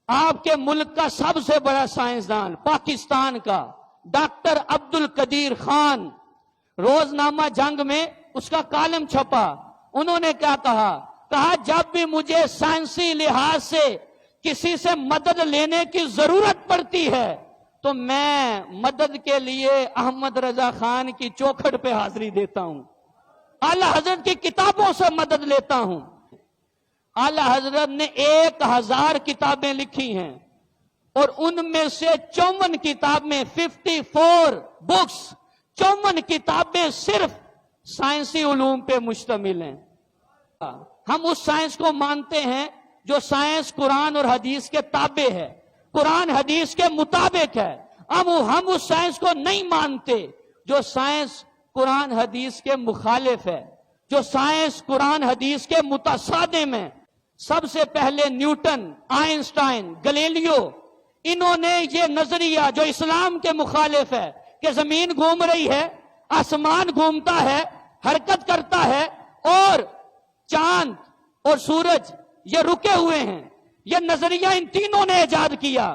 آپ کے ملک کا سب سے بڑا سائنسدان پاکستان کا ڈاکٹر عبد القدیر خان، روزنامہ جنگ میں اس کا کالم چھپا. انہوں نے کیا کہا جب بھی مجھے سائنسی لحاظ سے کسی سے مدد لینے کی ضرورت پڑتی ہے تو میں مدد کے لیے احمد رضا خان کی چوکھٹ پہ حاضری دیتا ہوں، اعلی حضرت کی کتابوں سے مدد لیتا ہوں. اعلی حضرت نے 1000 کتابیں لکھی ہیں اور ان میں سے 54 کتابیں 54 بکس 54 کتابیں صرف سائنسی علوم پہ مشتمل ہیں. ہم اس سائنس کو مانتے ہیں جو سائنس قرآن اور حدیث کے تابع ہے، قرآن حدیث کے مطابق ہے. ہم اس سائنس کو نہیں مانتے جو سائنس قرآن حدیث کے مخالف ہے، جو سائنس قرآن حدیث کے متصادم ہے. سب سے پہلے نیوٹن، آئنسٹائن، گلیلیو، انہوں نے یہ نظریہ جو اسلام کے مخالف ہے کہ زمین گھوم رہی ہے، آسمان گھومتا ہے، حرکت کرتا ہے اور چاند اور سورج یہ رکے ہوئے ہیں، یہ نظریہ ان تینوں نے ایجاد کیا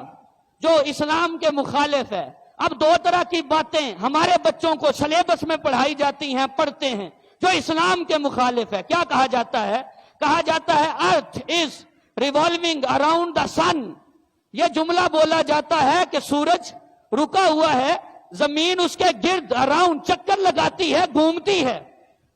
جو اسلام کے مخالف ہے. اب 2 طرح کی باتیں ہمارے بچوں کو سلیبس میں پڑھائی جاتی ہیں، پڑھتے ہیں، جو اسلام کے مخالف ہے. کیا کہا جاتا ہے ارتھ از ریوالونگ اراؤنڈ دا سن. یہ جملہ بولا جاتا ہے کہ سورج رکا ہوا ہے، زمین اس کے گرد اراؤنڈ چکر لگاتی ہے، گھومتی ہے.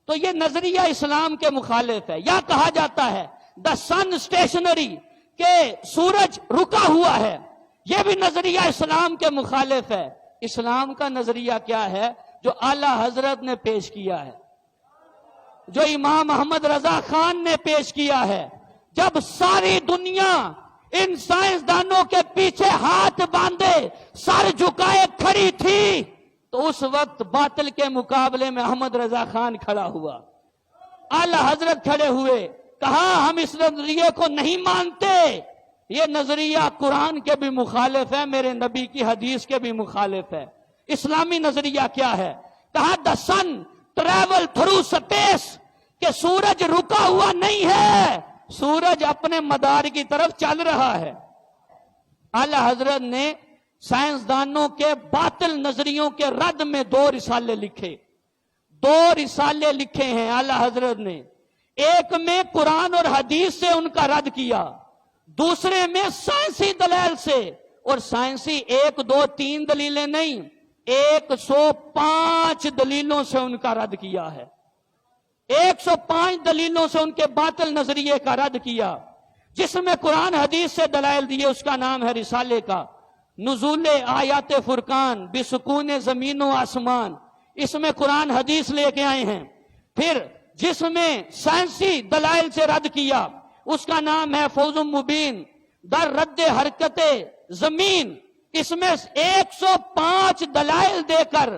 تو یہ نظریہ اسلام کے مخالف ہے. یا کہا جاتا ہے دا سن اسٹیشنری، کہ سورج رکا ہوا ہے، یہ بھی نظریہ اسلام کے مخالف ہے. اسلام کا نظریہ کیا ہے جو اعلی حضرت نے پیش کیا ہے، جو امام احمد رضا خان نے پیش کیا ہے. جب ساری دنیا ان سائنسدانوں کے پیچھے ہاتھ باندھے سر جھکائے کھڑی تھی تو اس وقت باطل کے مقابلے میں احمد رضا خان کھڑا ہوا، اعلی حضرت کھڑے ہوئے، کہا ہم اس نظریے کو نہیں مانتے، یہ نظریہ قرآن کے بھی مخالف ہے، میرے نبی کی حدیث کے بھی مخالف ہے. اسلامی نظریہ کیا ہے؟ کہا دا سن ٹریول تھرو سپیس، کہ سورج رکا ہوا نہیں ہے، سورج اپنے مدار کی طرف چل رہا ہے. اعلی حضرت نے سائنسدانوں کے باطل نظریوں کے رد میں 2 رسالے لکھے. 2 رسالے لکھے ہیں اعلی حضرت نے. ایک میں قرآن اور حدیث سے ان کا رد کیا، دوسرے میں سائنسی دلائل سے. اور سائنسی 1 2 3 دلیلیں نہیں، 105 دلیلوں سے ان کا رد کیا ہے. 105 دلیلوں سے ان کے باطل نظریے کا رد کیا. جس میں قرآن حدیث سے دلائل دیے اس کا نام ہے رسالے کا نزول آیات فرقان بسکون زمین و آسمان. اس میں قرآن حدیث لے کے آئے ہیں. پھر جس میں سائنسی دلائل سے رد کیا اس کا نام ہے فوز مبین در رد حرکت زمین. اس میں 105 دلائل دے کر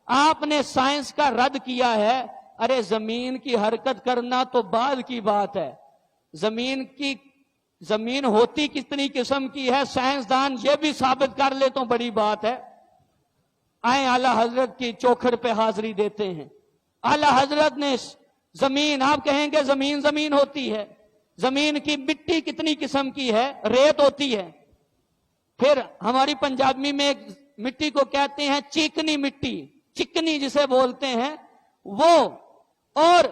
آپ نے سائنس کا رد کیا ہے. ارے زمین کی حرکت کرنا تو بعد کی بات ہے، زمین ہوتی کتنی قسم کی ہے سائنسدان یہ بھی ثابت کر لے تو بڑی بات ہے. آئیں اعلی حضرت کی چوکھٹ پہ حاضری دیتے ہیں. اعلی حضرت نے زمین، آپ کہیں گے زمین ہوتی ہے، زمین کی مٹی کتنی قسم کی ہے؟ ریت ہوتی ہے. پھر ہماری پنجابی میں ایک مٹی کو کہتے ہیں چیکنی مٹی، چکنی جسے بولتے ہیں وہ، اور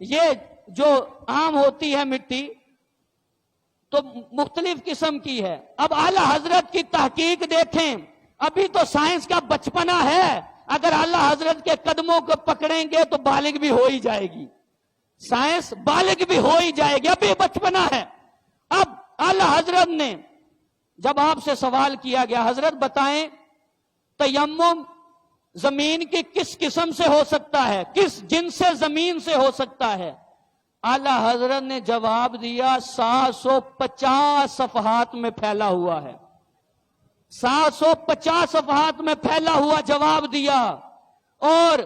یہ جو عام ہوتی ہے مٹی تو مختلف قسم کی ہے. اب اعلی حضرت کی تحقیق دیکھیں، ابھی تو سائنس کا بچپنا ہے، اگر اعلی حضرت کے قدموں کو پکڑیں گے تو بالغ بھی ہو ہی جائے گی، سائنس بالغ بھی ہو ہی جائے گی، ابھی بچپنا ہے. اب اعلی حضرت نے جب آپ سے سوال کیا گیا حضرت بتائیں تیمم زمین کی کس قسم سے ہو سکتا ہے، کس جنس سے زمین سے ہو سکتا ہے؟ اعلی حضرت نے جواب دیا 750 صفحات میں پھیلا ہوا ہے، 750 صفحات میں پھیلا ہوا جواب دیا. اور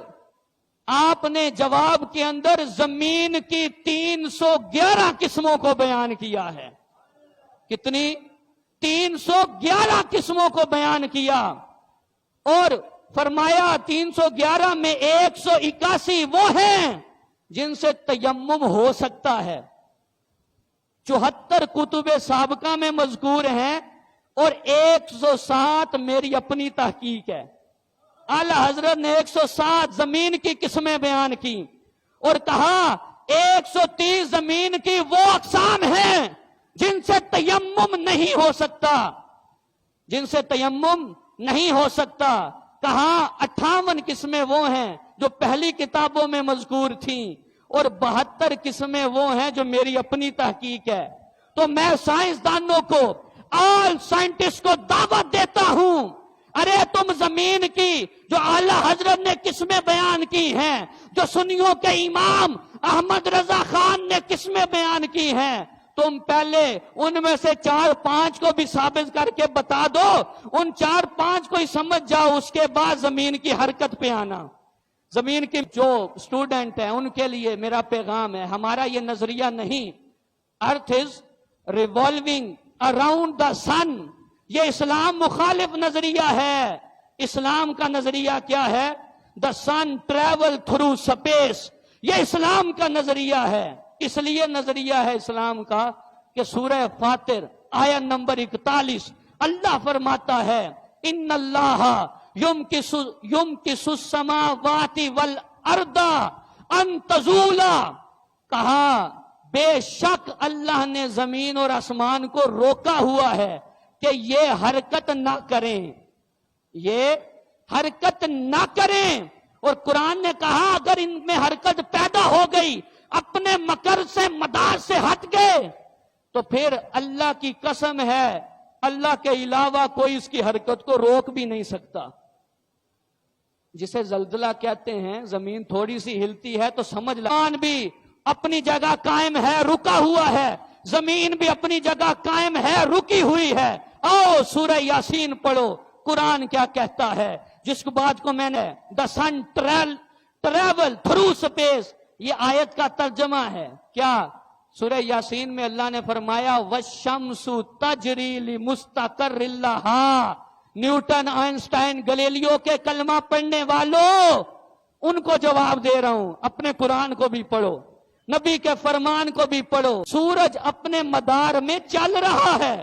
آپ نے جواب کے اندر زمین کی 311 قسموں کو بیان کیا ہے. کتنی؟ 311 قسموں کو بیان کیا. اور فرمایا 311 میں 181 وہ ہیں جن سے تیمم ہو سکتا ہے. 74 کتب سابقہ میں مذکور ہیں اور 107 میری اپنی تحقیق ہے. اعلی حضرت نے 107 زمین کی قسمیں بیان کی اور کہا 130 زمین کی وہ اقسام ہیں جن سے تیمم نہیں ہو سکتا، جن سے تیمم نہیں ہو سکتا. کہا 58 قسمیں وہ ہیں جو پہلی کتابوں میں مذکور تھیں اور 72 قسمیں وہ ہیں جو میری اپنی تحقیق ہے. تو میں سائنسدانوں کو، آل سائنٹسٹ کو دعوت دیتا ہوں، ارے تم زمین کی جو اعلی حضرت نے قسمیں بیان کی ہیں، جو سنیوں کے امام احمد رضا خان نے قسمیں بیان کی ہیں، تم پہلے ان میں سے 4-5 کو بھی ثابت کر کے بتا دو، ان 4-5 کو ہی سمجھ جاؤ، اس کے بعد زمین کی حرکت پہ آنا. زمین کے جو اسٹوڈنٹ ہیں ان کے لیے میرا پیغام ہے، ہمارا یہ نظریہ نہیں ارتھ از ریوالونگ اراؤنڈ دا سن، یہ اسلام مخالف نظریہ ہے. اسلام کا نظریہ کیا ہے؟ دا سن ٹریول تھرو سپیس، یہ اسلام کا نظریہ ہے. اس لیے نظریہ ہے اسلام کا کہ سورہ فاطر آیت نمبر 41 اللہ فرماتا ہے ان اللہ یمکس السماوات والارض ان تزولا. کہا بے شک اللہ نے زمین اور آسمان کو روکا ہوا ہے کہ یہ حرکت نہ کریں، یہ حرکت نہ کریں. اور قرآن نے کہا اگر ان میں حرکت پیدا ہو گئی، اپنے مکر سے مدار سے ہٹ گئے، تو پھر اللہ کی قسم ہے اللہ کے علاوہ کوئی اس کی حرکت کو روک بھی نہیں سکتا. جسے زلزلہ کہتے ہیں، زمین تھوڑی سی ہلتی ہے تو سمجھ آسمان بھی اپنی جگہ قائم ہے، رکا ہوا ہے، زمین بھی اپنی جگہ قائم ہے، رکی ہوئی ہے. آؤ سورہ یاسین پڑھو، قرآن کیا کہتا ہے. جس بات کو میں نے دا سن ٹریول تھرو سپیس، یہ آیت کا ترجمہ ہے. کیا سورہ یاسین میں اللہ نے فرمایا وَالشَّمْسُ تَجْرِي لِمُسْتَقَرٍّ لَهَا. نیوٹن، آئنسٹائن، گلیلیو کے کلمہ پڑھنے والوں، ان کو جواب دے رہا ہوں. اپنے قرآن کو بھی پڑھو، نبی کے فرمان کو بھی پڑھو. سورج اپنے مدار میں چل رہا ہے.